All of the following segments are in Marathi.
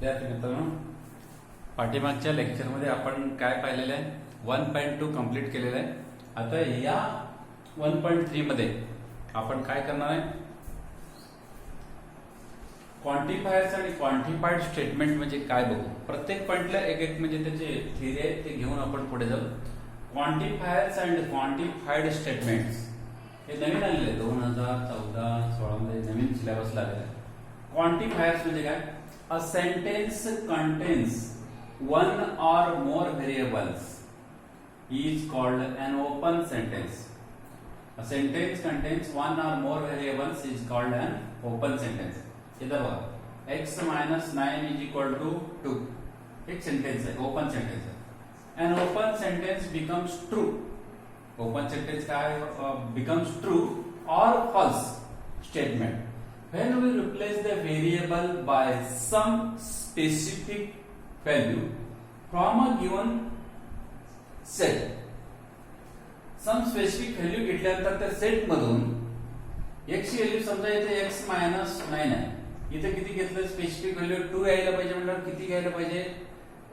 विद्यार्थी मित्रांनो, पाठीमागच्या लेक्चरमध्ये आपण काय पाहिलेलं आहे? 1.2 कंप्लीट केलेलं आहे. आता या 1.3 मध्ये आपण काय करणार आहे? क्वांटिफायर्स आणि क्वांटिफाईड स्टेटमेंट म्हणजे काय बघू. प्रत्येक पॉइंटला एक एक म्हणजे त्याचे थिअरी आहे, ते घेऊन आपण पुढे जाऊ. क्वांटिफायर्स अँड क्वांटिफाईड स्टेटमेंट्स हे नवीन आलेले 2014-16 मध्ये नवीन सिलेबस लागलेला आहे. क्वांटिफायर्स म्हणजे काय? A sentence contains one or more variables is called an open sentence. A sentence contains one or more variables is called an open sentence. इधर बघा, x minus 9 is equal to 2. एक सेंटेन्स है, ओपन सेंटेन्स है. An open sentence becomes true. Open sentence काय becomes true or false statement when we replace the variable by some specific value from a given set. Some specific value घेतल्यानंतर त्या सेट मधून x ची व्हॅल्यू समजा इथे x minus 9 आहे. इथे किती घेतलं? स्पेसिफिक व्हॅल्यू 2 यायला पाहिजे म्हटल्यावर किती घ्यायला पाहिजे?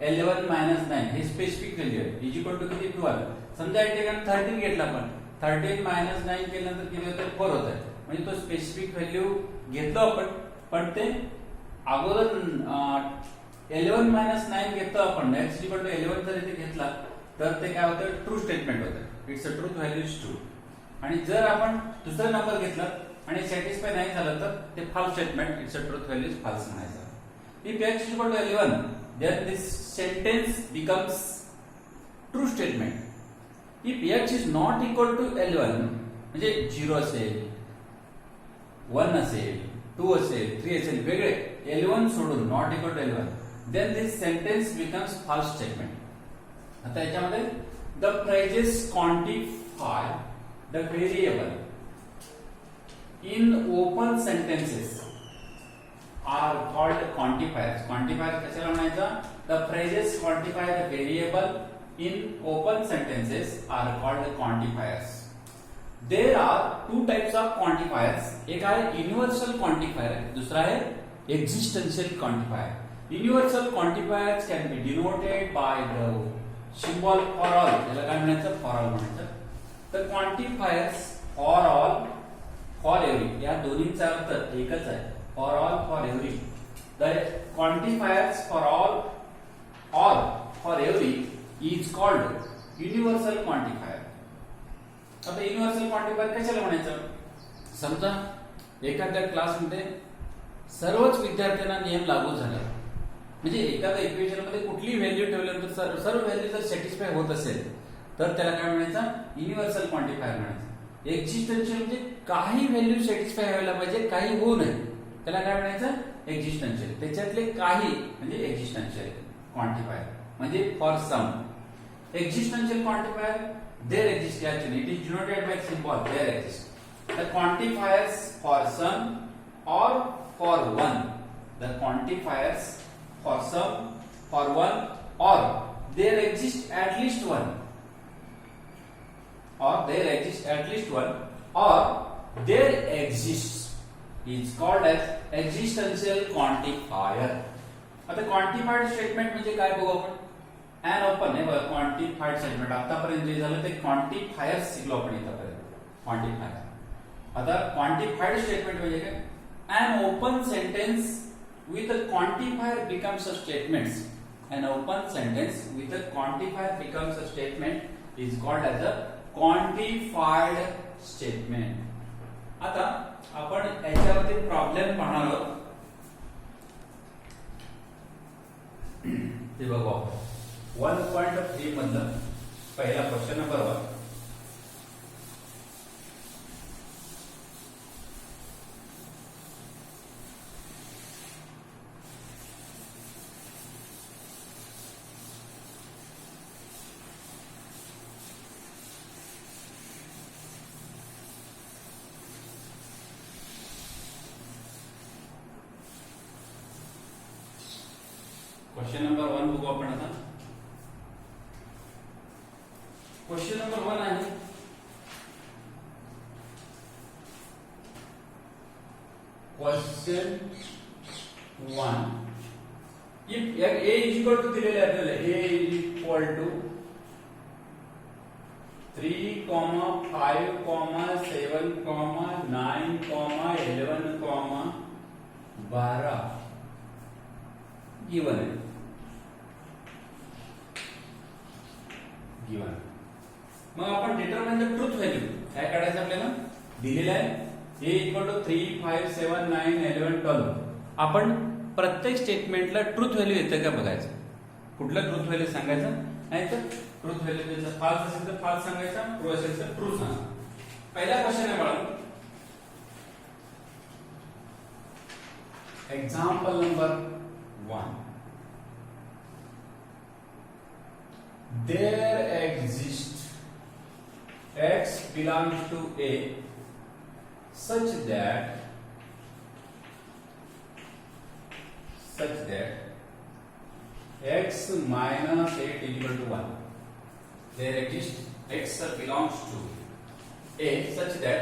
11 minus 9 हे स्पेसिफिक व्हॅल्यू आहे. इज इक्वल टू किती? 12. समजा या ठिकाणी 13 घेतला आपण. 13 minus 9 केल्यानंतर किती होतं? 4 होत आहे. म्हणजे तो स्पेसिफिक व्हॅल्यू घेतलो आपण, पण ते अगोदर 11 minus 9 घेतलं आपण. x इक्वल टू 11 जर इथे घेतला तर ते काय होतं? ट्रू स्टेटमेंट होतं. It's a truth value is true. आणि जर आपण दुसरा नंबर घेतला आणि सॅटिस्फाय नाही झालं तर ते false statement, it's a truth value is false म्हणायचं. If x is equal to 11 then this sentence becomes true statement. If x is not equal to 11 म्हणजे 0 असेल, 1 असेल, 2 असेल, 3 असेल, वेगळे 11 सोडून not equal to 11, then this sentence becomes false statement. आता याच्यामध्ये the phrases quantify the variable in open sentences are called quantifiers. Quantifiers कशाला म्हणायचं? The phrases quantify the variable in open sentences are called quantifiers. There are two types of quantifiers. एक आहे universal quantifier, दूसरा है existential quantifier. Universal quantifiers can be denoted by the symbol for all. याला काय म्हणायचं? For all म्हणायचं. तर quantifiers for all, for every या दोन्हीचा अर्थ एकच आहे. For all, for every. The quantifiers for all or for every is called universal quantifier. आता युनिव्हर्सल क्वांटिफायर कशाला म्हणायचं? समजा एखाद्या क्लासमध्ये सर्वच विद्यार्थ्यांना नियम लागू झाला, म्हणजे एखाद्या इक्वेशन मध्ये कुठली व्हॅल्यू ठेवल्यानंतर सर्व व्हॅल्यू जर सॅटिस्फाय होत असेल तर त्याला काय म्हणायचं? युनिव्हर्सल क्वांटिफायर म्हणायचं. एक्झिस्टन्शियल म्हणजे काही व्हॅल्यू सॅटिस्फाय व्हायला पाहिजे, काही होऊ नये, त्याला काय म्हणायचं? एक्झिस्टन्शियल. त्याच्यातले काही म्हणजे एक्झिस्टन्शियल क्वांटिफायर म्हणजे for some. Existential quantifier there exist, actually it is denoted by symbol there exist. The quantifiers for some और for one. The quantifiers for some, for one और there exist at least one, or there exists at least one, or there exists is called as existential quantifier. आता क्वांटिफाईड स्टेटमेंट म्हणजे काय बघू आपण. an open आहे बघा, क्वांटिफाईड स्टेटमेंट आतापर्यंत जे झालं ते क्वांटिफायर्स शिकलो आपण इथपर्यंत. क्वांटिफायर. आता क्वांटिफाईड स्टेटमेंट म्हणजे काय? an open sentence with a quantifier becomes a statement. An open sentence with a quantifier becomes a statement is called as a quantified statement. आता आपण याच्यावरती प्रॉब्लेम पाहणार आहोत. ते बघू आपण 1.3 मधलं पहिला क्वेश्चन नंबर 1. क्वेश्चन नंबर 1 बघू आपण आता. क्वेश्चन नंबर 1 आहे, question 1 if a is equal to दिलेले आपल्याला a is equal to 3, 5, 7, 9, 11, 12 given आहे. गिवन. मग आपण डिटरमाइन द ट्रूथ व्हॅल्यू काय काढायचं आपल्याला दिलेलं आहे a इक्वल टू 3, 5, 7, 9, 11, 12. आपण प्रत्येक स्टेटमेंटला ट्रूथ व्हॅल्यू येतं का बघायचं. कुठलं ट्रूथ व्हॅल्यू सांगायचं, नाही तर ट्रूथ व्हॅल्यू त्याचा फाल्स असेल तर फाल्स सांगायचा, ट्रू असेल तर ट्रू सांगा. पहिला क्वेश्चन आहे बाळा, example number 1. There exists x belongs to a such that x minus 8 is equal to 1. There exists x belongs to a such that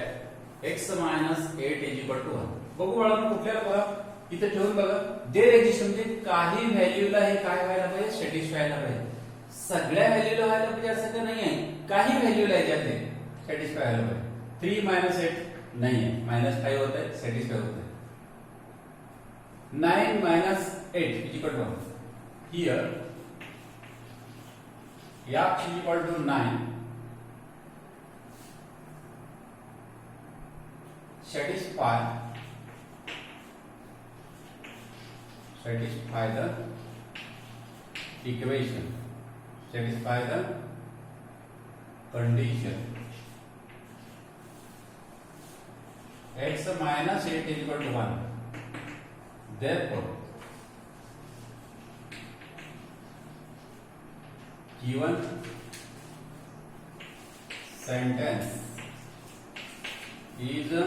x minus 8 is equal to 1. बघू बाळांनो कुठल्याला बघा इथे ठेवून बघा. देर एक्झिस्ट म्हणजे काही व्हॅल्यूला हे काय व्हायला पाहिजे, सॅटिस्फाय व्हायला पाहिजे. सगळ्या व्हॅल्यूला व्हायला पाहिजे असं का नाही आहे, काही व्हॅल्यूला याच्यातले सॅटिस्फाय व्हायला पाहिजे. 3 minus 8 नाही आहे, -5 होत आहे, सॅटिस्फाय होत आहे. 9 minus 8 is equal to 1. Here x is equal to 9. Satisfy the equation, satisfy the condition. X minus 8 is equal to 1. Therefore, given sentence is a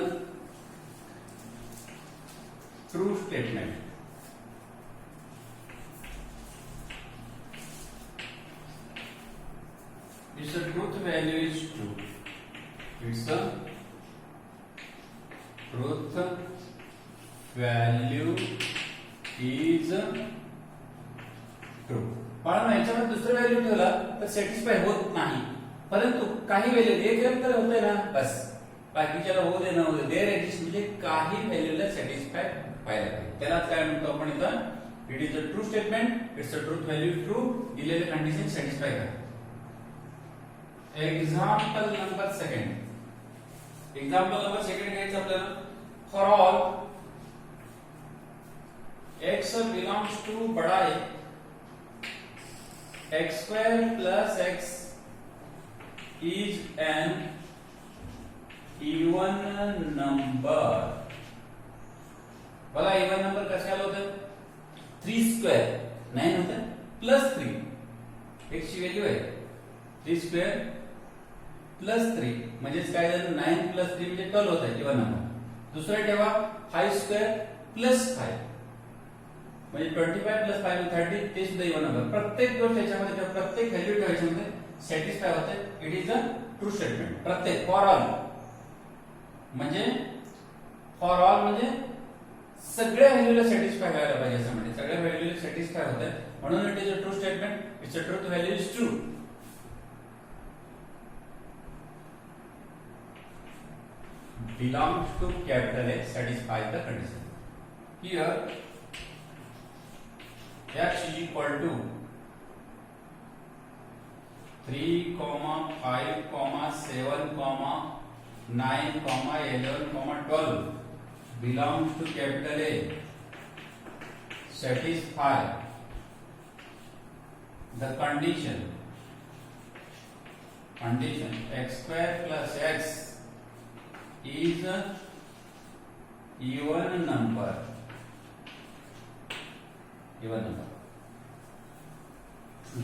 true statement. Its truth value is true. Its truth value is true. पण याच्यामध्ये दुसरा व्हॅल्यू ठेवला तर सॅटिस्फाय होत नाही, परंतु काही व्हॅल्यू एक तर होतंय ना, बस बाकीच्याला होऊ दे ना होऊ दे. देर एक्झिस्ट म्हणजे काही व्हॅल्यूला सॅटिस्फाय व्हायला पाहिजे. त्यालाच काय म्हणतो आपण इथं, it is a true statement, it's a truth value true, दिलेले कंडिशन सॅटिस्फाय करा. Example number 2. एक्झाम्पल नंबर 2 घ्यायचं आपल्याला. For all x belongs to बड़ा x square plus x is an even number. बघा even number कशाला होतं, 3 स्क्वेअर 9 होतं प्लस 3, x ची व्हॅल्यू आहे 3 स्क्वेअर प्लस 3 म्हणजेच काय झालं, 9 प्लस 3 म्हणजे 12 होतं even नंबर. दुसरा ठेवा 5 स्क्वेअर प्लस 5 म्हणजे 25 प्लस 5 30, ते सुद्धा इवन नंबर. प्रत्येक गोष्ट याच्यामध्ये किंवा प्रत्येक व्हॅल्यू ठेवायच्यामध्ये सॅटिस्फाय होते. It is a true statement. प्रत्येक फॉर ऑल म्हणजे सगळ्या व्हॅल्यूला सॅटिस्फाय व्हायला पाहिजे असं म्हणजे सगळ्या व्हॅल्यूला सॅटिस्फाय होते, म्हणून it is a true statement. It's a truth value is true. belongs to capital A satisfies the condition. Here x is equal to 3, 5, 7, 9, 11, 12 belongs to capital A. Satisfy the condition. X square plus x is a even number.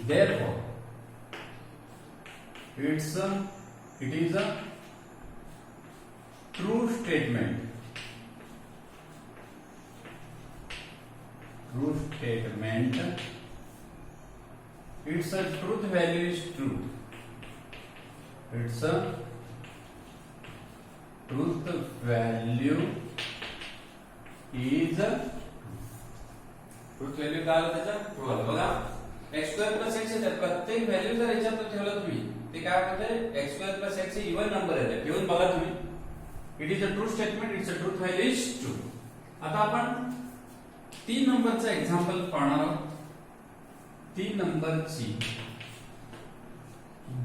Therefore, it is a true statement. Its a truth value is true. Its a truth value is truth value काय आलं त्याचं ट्रू आलं बघा x स्क्वेअर प्लस x आहे प्रत्येक व्हॅल्यू जर याच्यात ठेवलं तुम्ही ते काय होते x स्क्वेअर प्लस x हे इव्हन नंबर आहे ठेवून बघा तुम्ही it is a true statement it's a truth value is true आता आपण 3 नंबरचं एक्झाम्पल पाहणार आहोत 3 नंबरची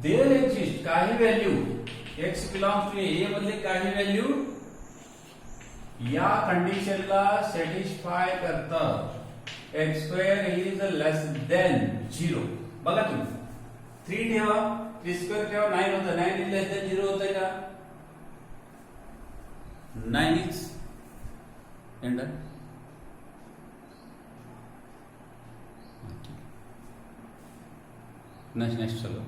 देयर एक्झिस्ट काही value x belongs to a मधले काही व्हॅल्यू या कंडिशनला सॅटिस्फाय करतात x square is less than 0 बघा तुम्ही 3 ठेवा 3 स्क्वेअर ठेवा 9 होतं 9 इज लेस देन 0 होतंय का 9 इज एंड नेक्स्ट चलो